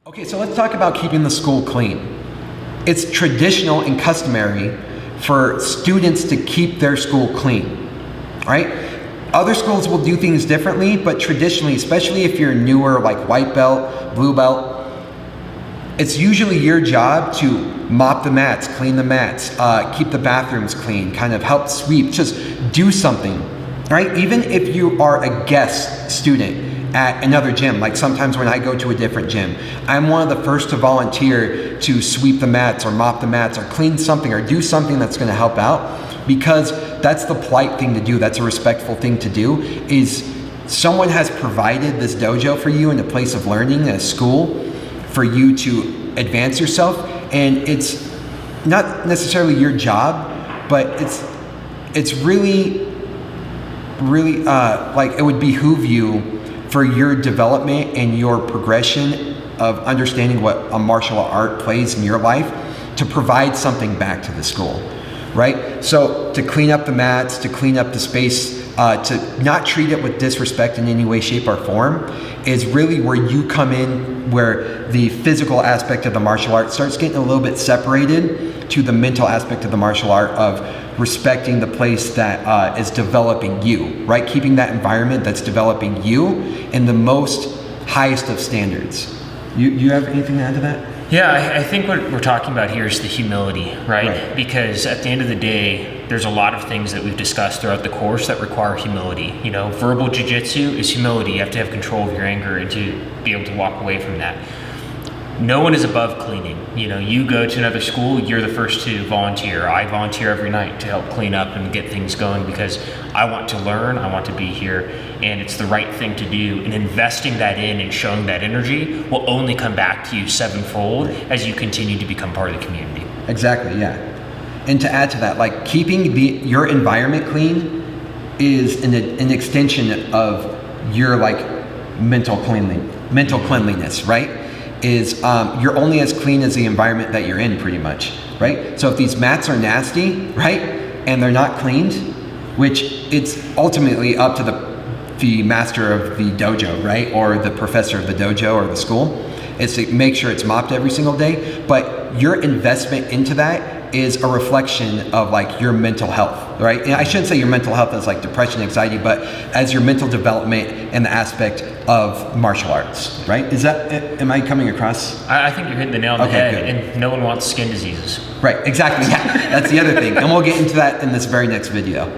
Okay, so let's talk about keeping the school clean. It's traditional and customary for students to keep their school clean, right? Other schools will do things differently, but traditionally, especially if you're newer, like white belt, blue belt, it's usually your job to mop the mats, clean the mats, keep the bathrooms clean, kind of help sweep, just do something, right? Even if you are a guest student at another gym, like sometimes when I go to a different gym, I'm one of the first to volunteer to sweep the mats or mop the mats or clean something or do something that's gonna help out, because that's the polite thing to do, that's a respectful thing to do, is someone has provided this dojo for you in a place of learning, a school, for you to advance yourself, and it's not necessarily your job, but it's really like it would behoove you for your development and your progression of understanding what a martial art plays in your life to provide something back to the school, right? So to clean up the mats, to clean up the space, to not treat it with disrespect in any way, shape, or form is really where you come in, where the physical aspect of the martial art starts getting a little bit separated to the mental aspect of the martial art of respecting the place that is developing you, right? Keeping that environment that's developing you in the most highest of standards. You have anything to add to that? Yeah, I think what we're talking about here is the humility, right? Because at the end of the day, there's a lot of things that we've discussed throughout the course that require humility. You know, verbal jiu-jitsu is humility. You have to have control of your anger and to be able to walk away from that. No one is above cleaning. You know, you go to another school, you're the first to volunteer. I volunteer every night to help clean up and get things going because I want to learn, I want to be here, and it's the right thing to do. And investing that in and showing that energy will only come back to you sevenfold as you continue to become part of the community. Exactly, yeah. And to add to that, like keeping your environment clean is an extension of your like mental cleanliness, right? Is you're only as clean as the environment that you're in, pretty much, right? So if these mats are nasty, right, and they're not cleaned, which it's ultimately up to the master of the dojo, right, or the professor of the dojo or the school, is to make sure it's mopped every single day. But your investment into that is a reflection of like your mental health, right? And I shouldn't say your mental health as like depression, anxiety, but as your mental development and the aspect of martial arts, right? Am I coming across? I think you're hitting the nail on the head, good. and no one wants skin diseases. Right, exactly, yeah, that's the other thing. And we'll get into that in this very next video.